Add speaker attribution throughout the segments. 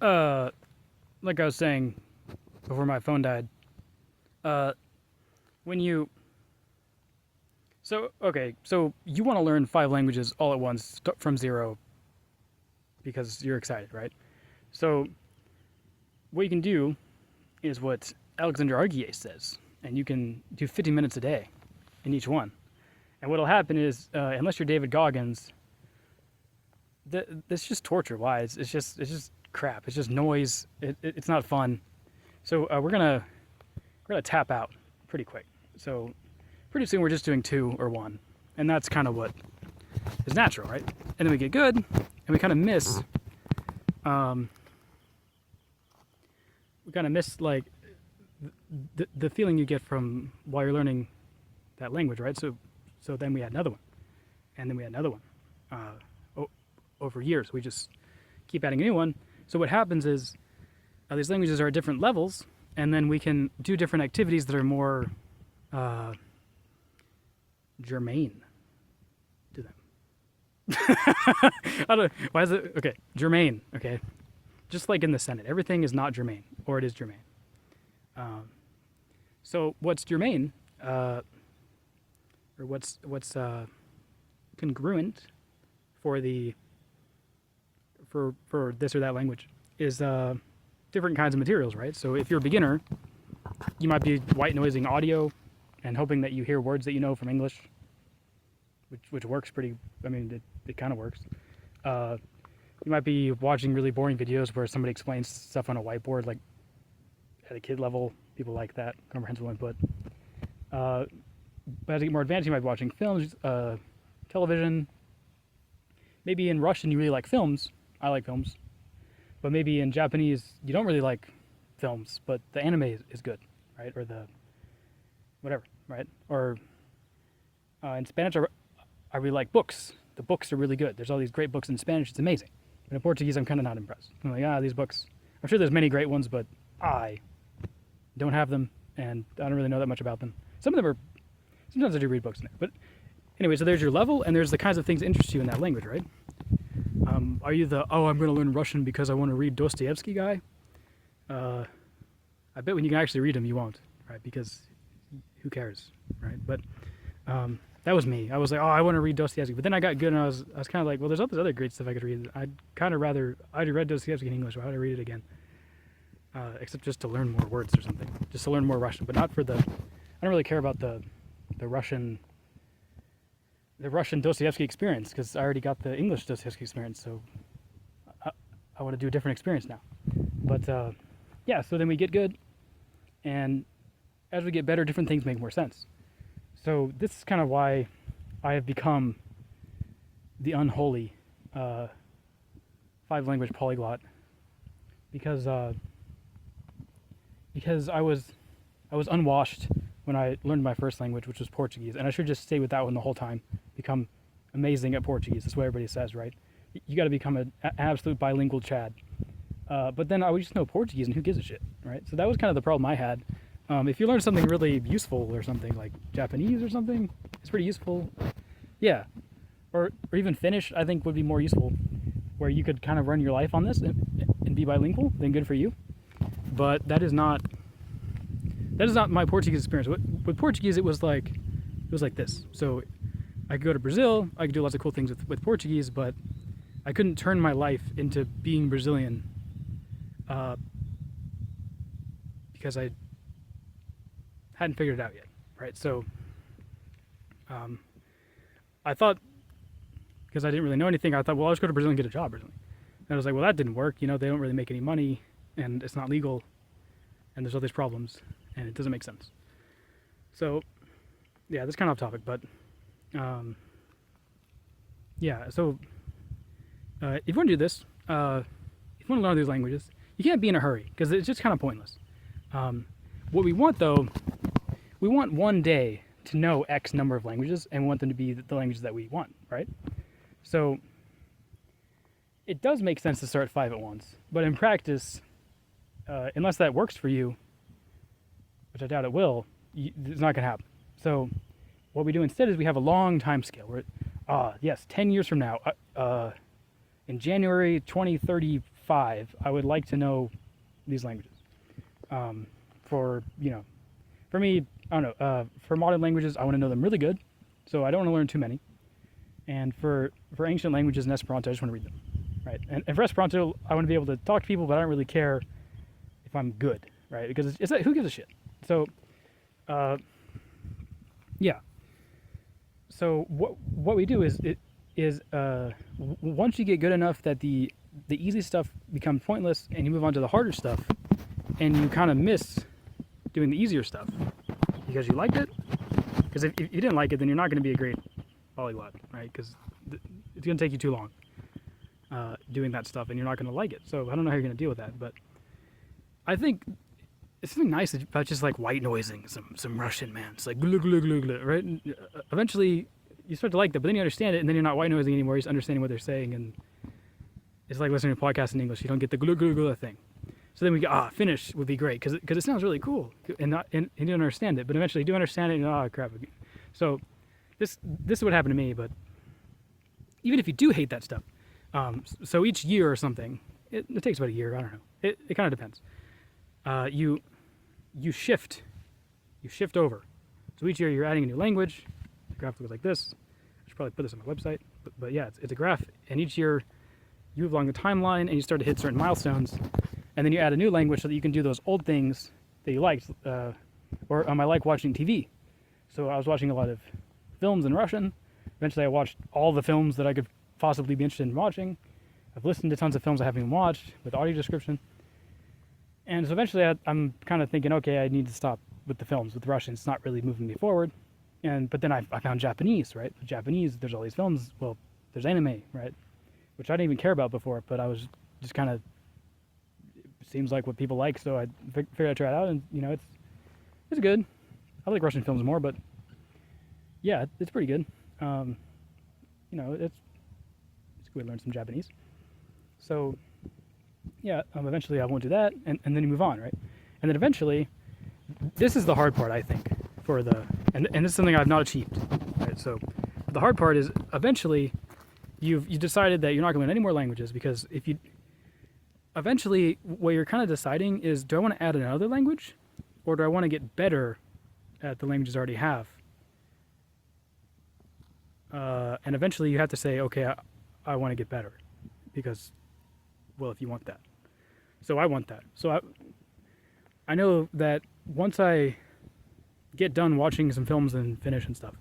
Speaker 1: Uh, like I was saying before my phone died, uh, when you so you want to learn 5 languages all at once from zero because you're excited, right? So what you can do is what Alexander Argyes says, and you can do 50 minutes a day in each one. And what'll happen is, unless you're David Goggins, this is just torture. Why? It's just crap. It's just noise. It's not fun. So we're gonna tap out pretty quick. So pretty soon we're just doing 2 or 1, and that's kind of what is natural, right? And then we get good, and we kind of miss. We kind of miss like the feeling you get from while you're learning that language, right? So then we had another one, and then we had another one. Over years, we just keep adding a new one. So what happens is these languages are at different levels, and then we can do different activities that are more germane to them. I don't. Why is it okay? Germane. Okay, just like in the Senate, everything is not germane, or it is germane. So what's germane, or what's congruent for the for this or that language is different kinds of materials, right? So if you're a beginner, you might be white noising audio and hoping that you hear words that you know from English, which works pretty. I mean, it kind of works. You might be watching really boring videos where somebody explains stuff on a whiteboard, like at a kid level. People like that comprehensible input. But as you get more advanced, you might be watching films, television. Maybe in Russian you really like films. I like films. But maybe in Japanese you don't really like films, but the anime is good, right? Or the whatever, right? Or in Spanish, I really like books. The books are really good. There's all these great books in Spanish. It's amazing. But in Portuguese, I'm kind of not impressed. I'm like, these books. I'm sure there's many great ones, but I don't have them, and I don't really know that much about them. Some of them are. Sometimes I do read books in there, but anyway. So there's your level, and there's the kinds of things that interest you in that language, right? Are you the I'm going to learn Russian because I want to read Dostoevsky guy? I bet when you can actually read him, you won't, right? Because who cares, right? But that was me. I was like, I want to read Dostoevsky, but then I got good, and I was kind of like, well, there's all this other great stuff I could read. I'd kind of rather I'd read Dostoevsky in English. Why would I read it again? Except just to learn more words or something, just to learn more Russian, but not for the. I don't really care about the Russian Dostoevsky experience because I already got the English Dostoevsky experience, so I want to do a different experience now. But yeah, so then we get good, and as we get better, different things make more sense. So this is kind of why I have become the unholy 5-language polyglot, because I was unwashed when I learned my first language, which was Portuguese, and I should just stay with that one the whole time. Become amazing at Portuguese. That's what everybody says, right? You got to become an absolute bilingual Chad. But then I would just know Portuguese, and who gives a shit, right? So that was kind of the problem I had. If you learn something really useful or something like Japanese or something, it's pretty useful. Yeah, or even Finnish, I think would be more useful, where you could kind of run your life on this and be bilingual. Then good for you. But that is not my Portuguese experience. With Portuguese, it was like this. So I could go to Brazil, I could do lots of cool things with Portuguese, but I couldn't turn my life into being Brazilian because I hadn't figured it out yet, right? So I thought, because I didn't really know anything, I thought, well, I'll just go to Brazil and get a job or something. And I was like, well, that didn't work. They don't really make any money, and it's not legal, and there's all these problems, and it doesn't make sense. So, yeah, that's kind of off topic, but yeah, so if you want to do this, if you want to learn these languages, you can't be in a hurry, because it's just kind of pointless. What we want, though, we want one day to know X number of languages, and we want them to be the languages that we want, right? So it does make sense to start 5 at once, but in practice, unless that works for you, which I doubt it will, it's not going to happen. So what we do instead is we have a long time scale. Where, yes, 10 years from now, in January 2035, 5, I would like to know these languages. For me, I don't know. For modern languages, I want to know them really good, so I don't want to learn too many. And for ancient languages and Esperanto, I just want to read them, right? And for Esperanto, I want to be able to talk to people, but I don't really care if I'm good, right? Because it's like, who gives a shit? So, yeah. So what we do is once you get good enough that the easy stuff becomes pointless, and you move on to the harder stuff, and you kind of miss doing the easier stuff because you liked it. Because if you didn't like it, then you're not going to be a great polyglot, right? Because it's going to take you too long doing that stuff, and you're not going to like it. So I don't know how you're going to deal with that, but I think it's something nice about just like white noising some Russian, man. It's like glug glug glug glug, right? And eventually you start to like that, but then you understand it, and then you're not white noising anymore. You're just understanding what they're saying, and it's like listening to a podcast in English. You don't get the glug glug glug thing. So then we go, Finnish would be great because it sounds really cool, and you don't understand it, but eventually you do understand it, and crap. So this is what happened to me. But even if you do hate that stuff, so each year or something, it takes about a year. I don't know. It kind of depends. You shift over. So each year you're adding a new language. The graph looks like this. I should probably put this on my website. But yeah, it's a graph, and each year you move along the timeline, and you start to hit certain milestones. And then you add a new language so that you can do those old things that you liked. I like watching TV. So I was watching a lot of films in Russian. Eventually I watched all the films that I could possibly be interested in watching. I've listened to tons of films I haven't even watched with audio description. And so eventually I'm kind of thinking, okay, I need to stop with the films. With Russian, it's not really moving me forward. But then I found Japanese, right? With Japanese, there's all these films. Well, there's anime, right? Which I didn't even care about before, but I was just kind of, seems like what people like, so I figured I'd try it out, and it's good. I like Russian films more, but yeah, it's pretty good. It's good to learn some Japanese. So yeah, eventually I won't do that, and then you move on, right? And then eventually, this is the hard part, I think, and this is something I've not achieved, right? So the hard part is eventually you decided that you're not going to learn any more languages, because eventually, what you're kind of deciding is, do I want to add another language, or do I want to get better at the languages I already have? And eventually you have to say, okay, I want to get better, because, well, if you want that. So I want that. So I know that once I get done watching some films in Finnish and stuff,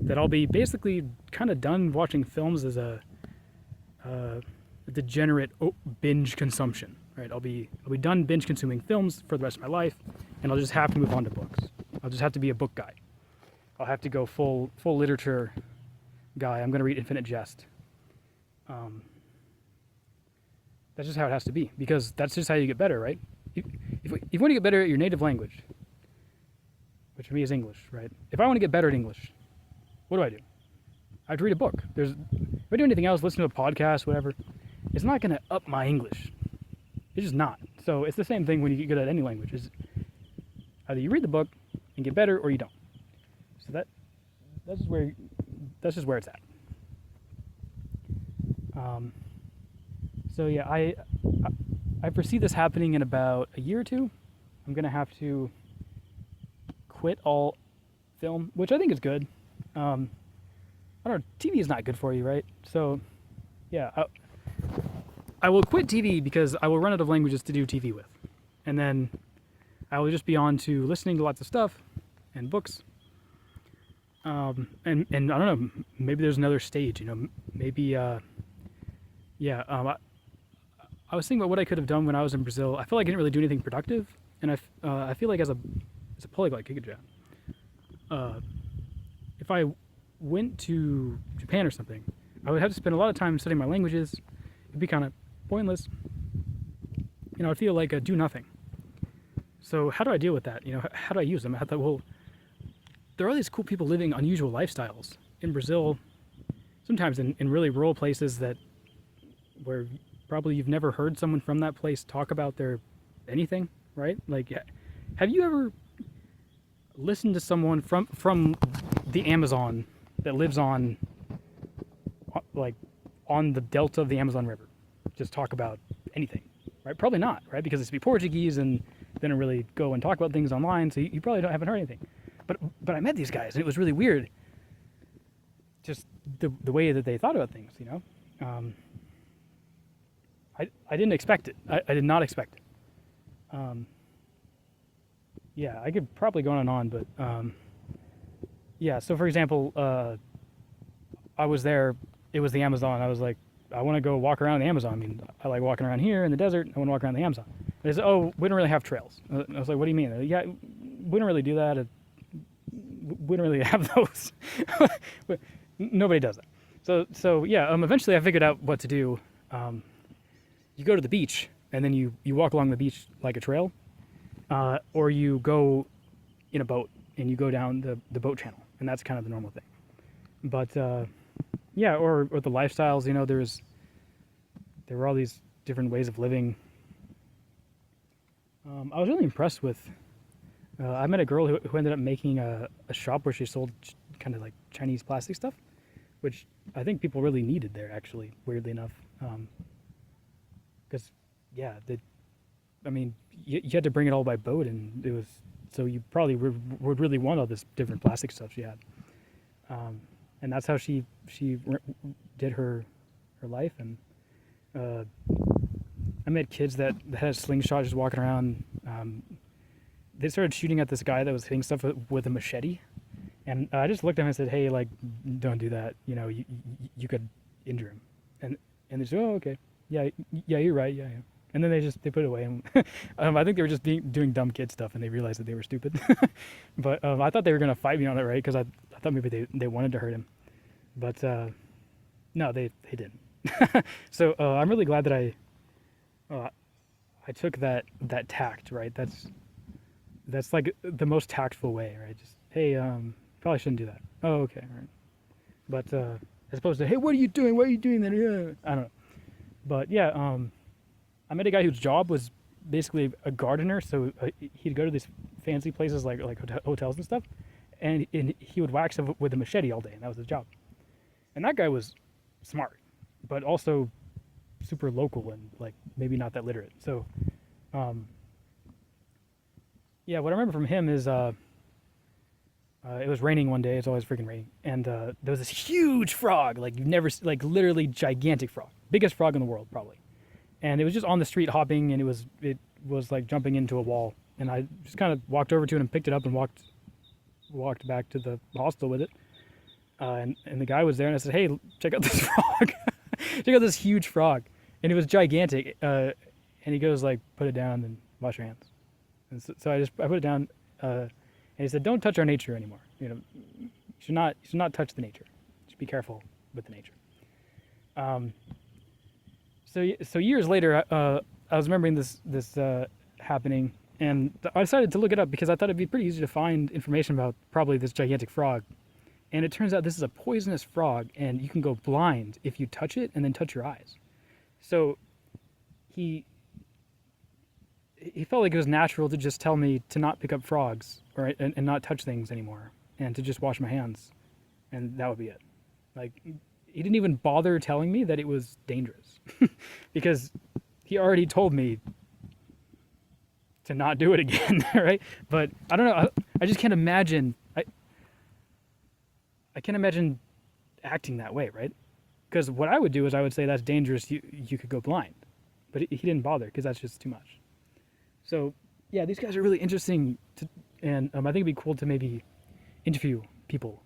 Speaker 1: that I'll be basically kind of done watching films as a degenerate binge consumption, right? I'll be done binge consuming films for the rest of my life, and I'll just have to move on to books. I'll just have to be a book guy. I'll have to go full literature guy. I'm going to read Infinite Jest. That's just how it has to be, because that's just how you get better, right? If you want to get better at your native language, which for me is English, right? If I want to get better at English, what do? I have to read a book. If I do anything else, listen to a podcast, whatever, it's not going to up my English. It's just not. So it's the same thing when you get good at any language. Is either you read the book and get better, or you don't. So that's just where it's at. So yeah, I foresee this happening in about a year or two. I'm going to have to quit all film, which I think is good. I don't know, TV is not good for you, right? So yeah, I will quit TV because I will run out of languages to do TV with. And then I will just be on to listening to lots of stuff and books. And I don't know, maybe there's another stage, maybe, I was thinking about what I could have done when I was in Brazil. I feel like I didn't really do anything productive, and I feel like as a polyglot gigajet, if I went to Japan or something, I would have to spend a lot of time studying my languages. It'd be kind of pointless. I'd feel like a do nothing. So how do I deal with that? How do I use them? I thought, well, there are these cool people living unusual lifestyles in Brazil, sometimes in really rural places where probably you've never heard someone from that place talk about their anything, right? Like, have you ever listened to someone from the Amazon that lives on the delta of the Amazon River just talk about anything, right? Probably not, right? Because they speak Portuguese and they don't really go and talk about things online, so you probably haven't heard anything. But I met these guys, and it was really weird. Just the way that they thought about things, you know. I didn't expect it. I did not expect it. Yeah, I could probably go on and on, but yeah. So for example, I was there. It was the Amazon. I was like, I want to go walk around the Amazon. I mean, I like walking around here in the desert. I want to walk around the Amazon. They said, oh, we don't really have trails. I was like, what do you mean? Like, yeah, we don't really do that. We don't really have those. Nobody does that. So yeah. Eventually, I figured out what to do. You go to the beach, and then you walk along the beach like a trail, or you go in a boat and you go down the boat channel, and that's kind of the normal thing. But yeah, or the lifestyles, you know, there were all these different ways of living. I was really impressed with. I met a girl who ended up making a shop where she sold kind of like Chinese plastic stuff, which I think people really needed there, actually, weirdly enough. Because, yeah, I mean, you had to bring it all by boat, and it was, so you probably would really want all this different plastic stuff she had. And that's how she did her life. And I met kids that had a slingshot just walking around. They started shooting at this guy that was hitting stuff with a machete. And I just looked at him and said, hey, like, don't do that. You know, you could injure him. And they said, oh, okay. Yeah, you're right. Yeah. And then they put it away. And I think they were just doing dumb kid stuff, and they realized that they were stupid. But I thought they were going to fight me on it, right? Because I thought maybe they wanted to hurt him. But no, they didn't. So I'm really glad that I took that tact, right? That's like the most tactful way, right? Just, hey, probably shouldn't do that. Oh, okay, all right. But as opposed to, hey, what are you doing? Why are you doing that? I don't know. But yeah, I met a guy whose job was basically a gardener. So he'd go to these fancy places like hotels and stuff, and he would wax stuff with a machete all day, and that was his job. And that guy was smart, but also super local and like maybe not that literate. So, yeah, what I remember from him is it was raining one day. It's always freaking raining, and there was this huge frog, like you've never, like literally gigantic frog, biggest frog in the world probably, and it was just on the street hopping, and it was like jumping into a wall, and I just kind of walked over to it and picked it up and walked back to the hostel with it, and the guy was there, and I said, hey, check out this frog, check out this huge frog, and it was gigantic, and he goes like, put it down and wash your hands, and so I put it down. And he said, don't touch our nature anymore. You know, you should not touch the nature. You should be careful with the nature. So years later, I was remembering this happening, and I decided to look it up because I thought it'd be pretty easy to find information about probably this gigantic frog. And it turns out this is a poisonous frog, and you can go blind if you touch it and then touch your eyes. So he felt like it was natural to just tell me to not pick up frogs and not touch things anymore, and to just wash my hands, and that would be it. Like, he didn't even bother telling me that it was dangerous because he already told me to not do it again, right? But I don't know. I just can't imagine. I can't imagine acting that way, right? Because what I would do is I would say that's dangerous. You could go blind, but he didn't bother because that's just too much. So yeah, these guys are really interesting, and I think it'd be cool to maybe interview people.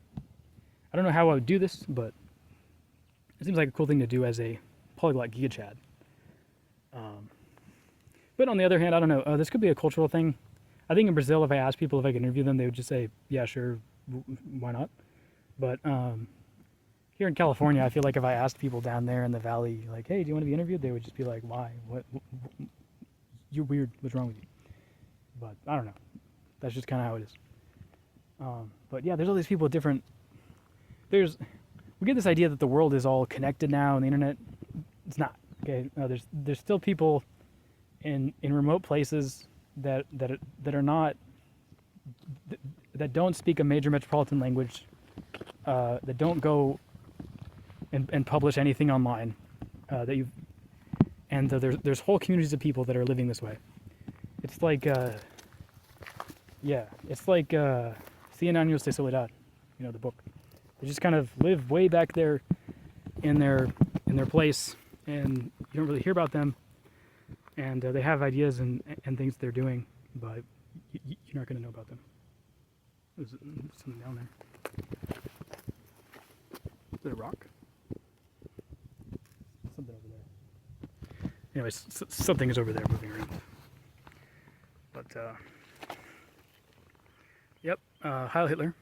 Speaker 1: I don't know how I would do this, but it seems like a cool thing to do as a polyglot Giga Chad. But on the other hand, I don't know. This could be a cultural thing. I think in Brazil, if I asked people if I could interview them, they would just say, yeah, sure, why not? But here in California, I feel like if I asked people down there in the valley, like, hey, do you want to be interviewed? They would just be like, why? What? You're weird. What's wrong with you? But I don't know. That's just kind of how it is. But yeah, there's all these people with different. We get this idea that the world is all connected now, and the internet. It's not. Okay. No, there's still people in remote places that are not, that don't speak a major metropolitan language, that don't go and publish anything online, that and there's whole communities of people that are living this way. It's like, yeah, it's like Cien Años de Soledad, you know, the book. They just kind of live way back there in their place, and you don't really hear about them. And they have ideas and things they're doing, but you're not going to know about them. There's something down there. Is it a rock? Something over there. Anyways, something is over there moving around. But, yep, Heil Hitler.